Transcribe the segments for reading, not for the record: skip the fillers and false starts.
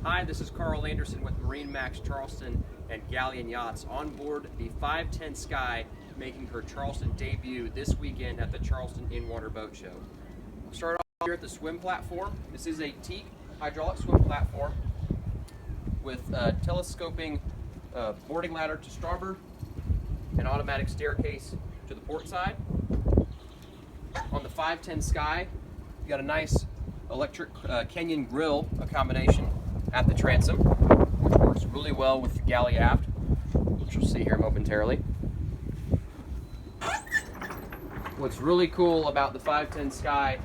Hi, this is Carl Anderson with MarineMax Charleston and Galeon Yachts on board the 510 Sky, making her Charleston debut this weekend at the Charleston In-Water Boat Show. We'll start off here at the swim platform. This is a teak hydraulic swim platform with telescoping boarding ladder to starboard, an automatic staircase to the port side. On the 510 Sky, you got a nice electric Kenyon grill accommodation at the transom, which works really well with the galley aft, which you'll see here momentarily. What's really cool about the 510 Sky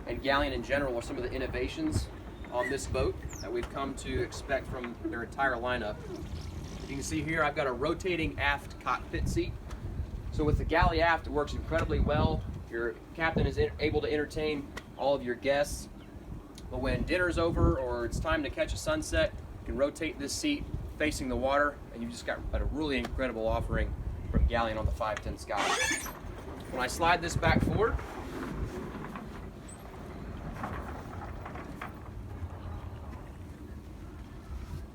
and Galeon in general are some of the innovations on this boat that we've come to expect from their entire lineup. You can see here I've got a rotating aft cockpit seat. So with the galley aft, it works incredibly well. Your captain is able to entertain all of your guests. But when dinner's over or it's time to catch a sunset, you can rotate this seat facing the water, and you've just got a really incredible offering from Galeon on the 510 Sky. When I slide this back forward,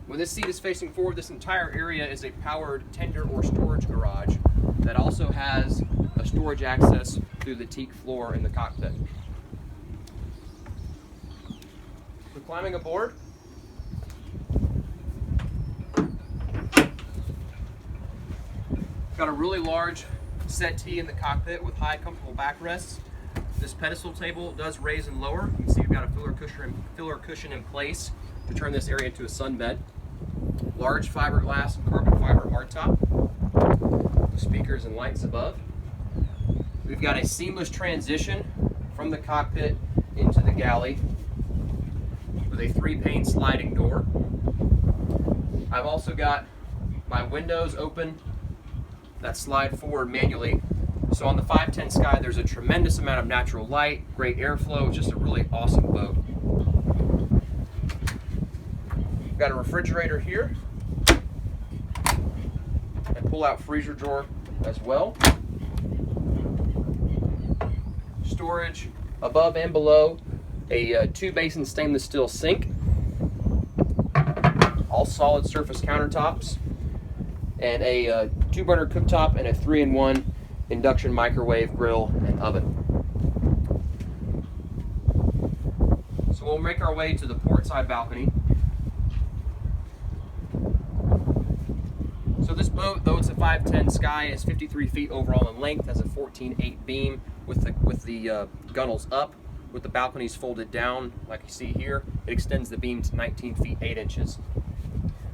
when this seat is facing forward, this entire area is a powered tender or storage garage that also has a storage access through the teak floor in the cockpit. So climbing aboard, got a really large settee in the cockpit with high comfortable backrests. This pedestal table does raise and lower. You can see we've got a filler cushion in place to turn this area into a sunbed. Large fiberglass and carbon fiber hardtop with speakers and lights above. We've got a seamless transition from the cockpit into the galley with a 3-pane sliding door. I've also got my windows open that slide forward manually. So on the 510 Sky, there's a tremendous amount of natural light, great airflow. It's just a really awesome boat. We've got a refrigerator here and pull-out freezer drawer as well. Storage above and below, a 2-basin stainless steel sink, all solid surface countertops, and a 2-burner cooktop and a 3-in-1 induction microwave grill and oven. So we'll make our way to the port side balcony. So this boat, though it's a 510 Sky, is 53 feet overall in length, has a 14.8 beam with the gunnels up, with the balconies folded down like you see here. It extends the beam to 19 feet 8 inches.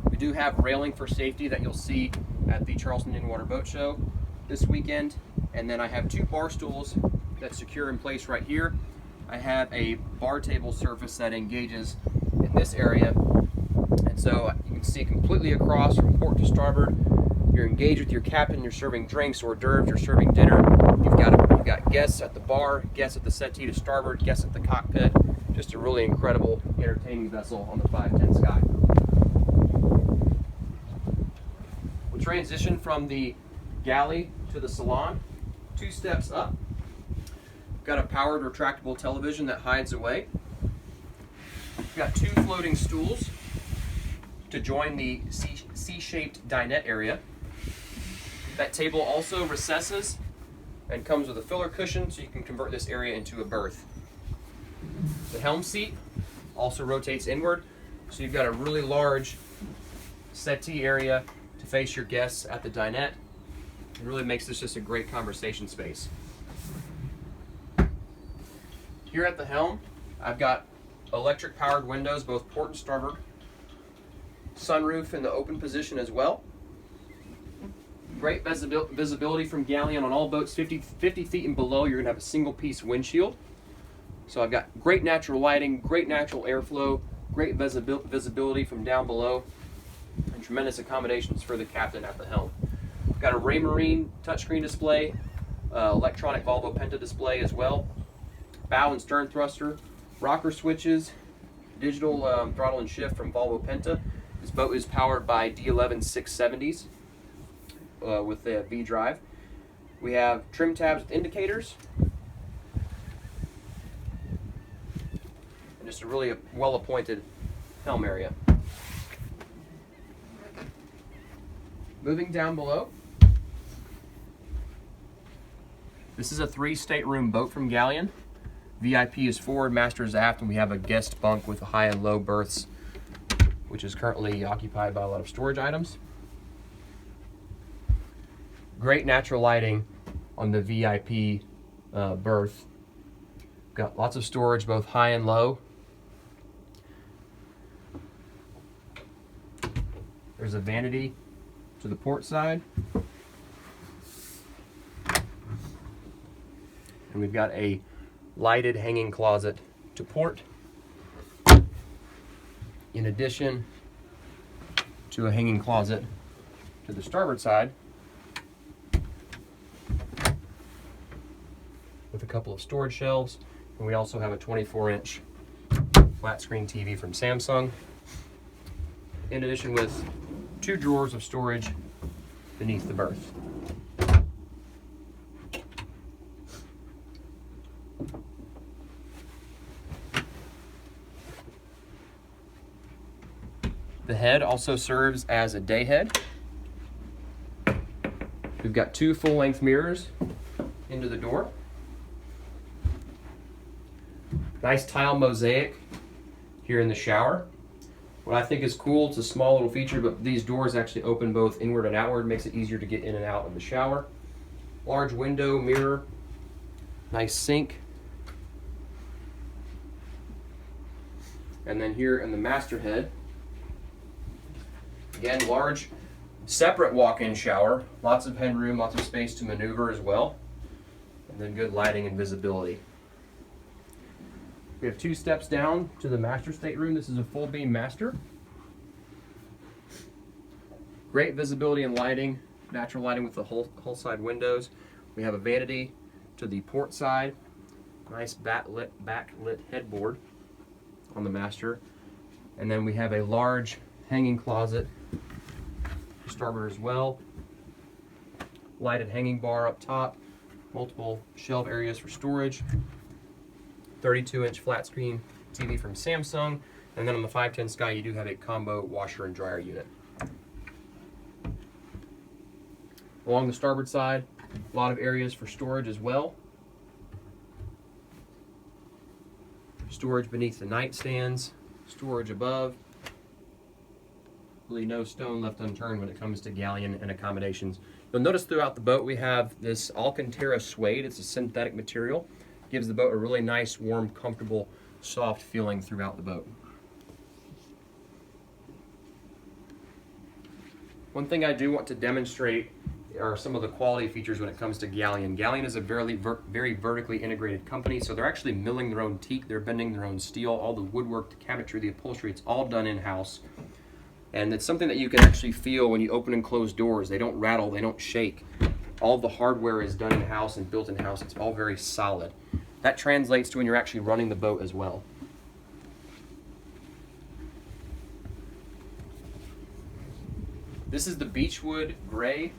We do have railing for safety that you'll see at the Charleston In-Water Boat Show this weekend. And then I have 2 bar stools that secure in place right here. I have a bar table surface that engages in this area. And so you can see completely across from port to starboard. You're engaged with your captain, you're serving drinks, hors d'oeuvres, you're serving dinner. You've got guests at the bar, guests at the settee to starboard, guests at the cockpit. Just a really incredible, entertaining vessel on the 510 Sky. We'll transition from the galley to the salon. 2 steps up. We've got a powered retractable television that hides away. We've got 2 floating stools to join the C-shaped dinette area. That table also recesses and comes with a filler cushion, so you can convert this area into a berth. The helm seat also rotates inward, so you've got a really large settee area to face your guests at the dinette. It really makes this just a great conversation space. Here at the helm, I've got electric powered windows, both port and starboard. Sunroof in the open position as well. Great visibility from Galeon on all boats. 50 feet and below, you're gonna have a single piece windshield. So I've got great natural lighting, great natural airflow, great visibility from down below, and tremendous accommodations for the captain at the helm. We've got a Raymarine touchscreen display, electronic Volvo Penta display as well, bow and stern thruster, rocker switches, digital throttle and shift from Volvo Penta. This boat is powered by D11 670s with the V drive. We have trim tabs with indicators, and just a really well-appointed helm area. Moving down below, this is a 3-stateroom boat from Galeon. VIP is forward, master is aft, and we have a guest bunk with high and low berths, which is currently occupied by a lot of storage items. Great natural lighting on the VIP berth. Got lots of storage, both high and low. There's a vanity to the port side. And we've got a lighted hanging closet to port, in addition to a hanging closet to the starboard side with a couple of storage shelves. And we also have a 24-inch flat screen TV from Samsung, in addition with 2 drawers of storage beneath the berth. The head also serves as a day head. We've got 2 full-length mirrors into the door. Nice tile mosaic here in the shower. What I think is cool, it's a small little feature, but these doors actually open both inward and outward, makes it easier to get in and out of the shower. Large window, mirror, nice sink. And then here in the master head, again, large separate walk-in shower, lots of headroom, lots of space to maneuver as well, and then good lighting and visibility. We have 2 steps down to the master stateroom. This is a full beam master. Great visibility and lighting, natural lighting with the hull side windows. We have a vanity to the port side, nice backlit headboard on the master, and then we have a large hanging closet to starboard as well. Lighted hanging bar up top, multiple shelf areas for storage. 32-inch flat screen TV from Samsung, and then on the 510 Sky you do have a combo washer and dryer unit. Along the starboard side, a lot of areas for storage as well. Storage beneath the nightstands, storage above. Really no stone left unturned when it comes to Galeon and accommodations. You'll notice throughout the boat we have this Alcantara suede. It's a synthetic material. Gives the boat a really nice, warm, comfortable, soft feeling throughout the boat. One thing I do want to demonstrate are some of the quality features when it comes to Galeon. Galeon is a very vertically integrated company, so they're actually milling their own teak, they're bending their own steel, all the woodwork, the cabinetry, the upholstery, it's all done in-house. And it's something that you can actually feel when you open and close doors. They don't rattle, they don't shake. All the hardware is done in-house and built in-house. It's all very solid. That translates to when you're actually running the boat as well. This is the beechwood gray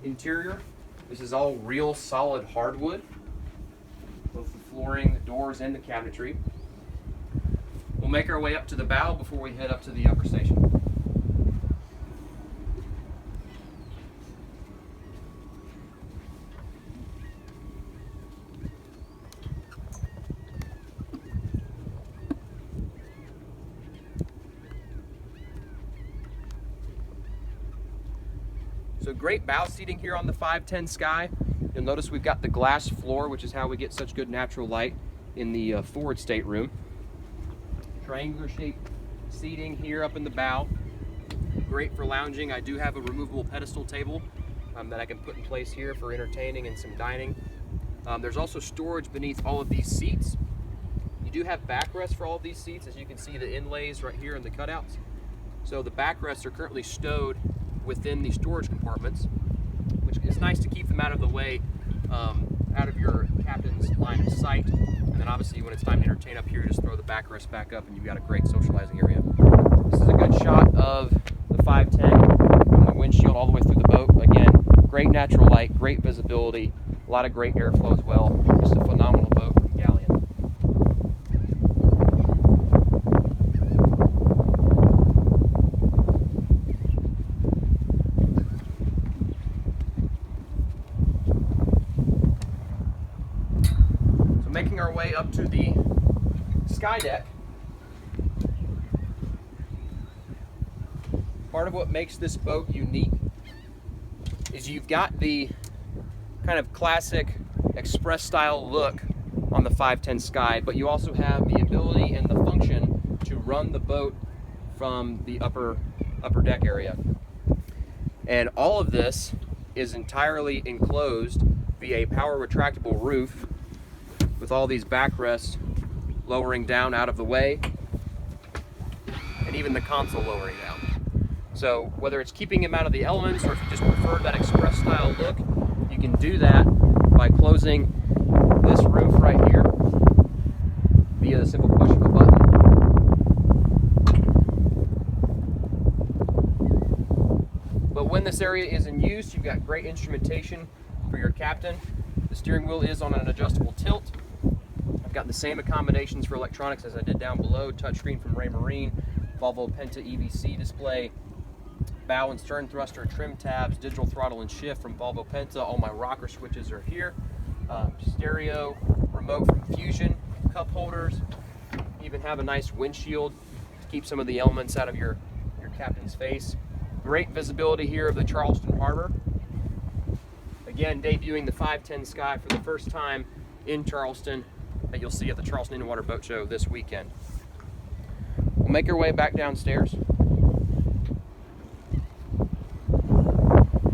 interior. This is all real solid hardwood. Both the flooring, the doors, and the cabinetry. We'll make our way up to the bow before we head up to the upper station. So great bow seating here on the 510 Sky. You'll notice we've got the glass floor, which is how we get such good natural light in the forward stateroom. Triangular shaped seating here up in the bow. Great for lounging. I do have a removable pedestal table that I can put in place here for entertaining and some dining. There's also storage beneath all of these seats. You do have backrests for all of these seats, as you can see the inlays right here in the cutouts. So the backrests are currently stowed within the storage compartments, which is nice to keep them out of the way, out of your captain's line of sight. And then obviously when it's time to entertain up here, just throw the backrest back up and you've got a great socializing area. This is a good shot of the 510 from the windshield all the way through the boat. Again, great natural light, great visibility, a lot of great airflow as well. Just a phenomenal boat from Galeon. way up to the Skydeck. Part of what makes this boat unique is you've got the kind of classic express style look on the 510 Sky, but you also have the ability and the function to run the boat from the upper deck area. And all of this is entirely enclosed via a power retractable roof with all these backrests lowering down out of the way, and even the console lowering down. So whether it's keeping him out of the elements or if you just prefer that express style look, you can do that by closing this roof right here via the simple push of a button. But when this area is in use, you've got great instrumentation for your captain. The steering wheel is on an adjustable tilt. I've got the same accommodations for electronics as I did down below. Touchscreen from Ray Marine, Volvo Penta EVC display, bow and stern thruster, trim tabs, digital throttle and shift from Volvo Penta. All my rocker switches are here. Stereo, remote from Fusion, cup holders. Even have a nice windshield to keep some of the elements out of your captain's face. Great visibility here of the Charleston Harbor. Again, debuting the 510 Sky for the first time in Charleston that you'll see at the Charleston In-Water Boat Show this weekend. We'll make our way back downstairs.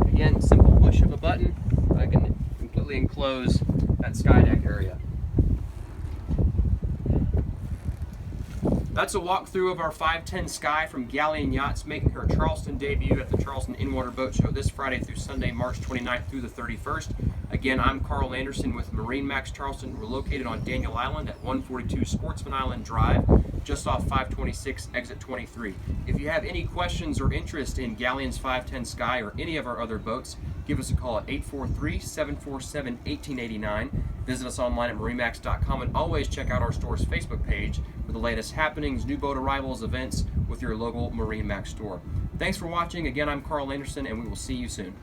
Again, simple push of a button, I can completely enclose that Skydeck area. That's a walkthrough of our 510 Sky from Galeon Yachts, making her Charleston debut at the Charleston In-Water Boat Show this Friday through Sunday, March 29th through the 31st. Again, I'm Carl Anderson with MarineMax Charleston. We're located on Daniel Island at 142 Sportsman Island Drive, just off 526 exit 23. If you have any questions or interest in Galeon's 510 Sky or any of our other boats, give us a call at 843-747-1889. Visit us online at MarineMax.com, and always check out our store's Facebook page for the latest happenings, new boat arrivals, events with your local MarineMax store. Thanks for watching. Again, I'm Carl Anderson, and we will see you soon.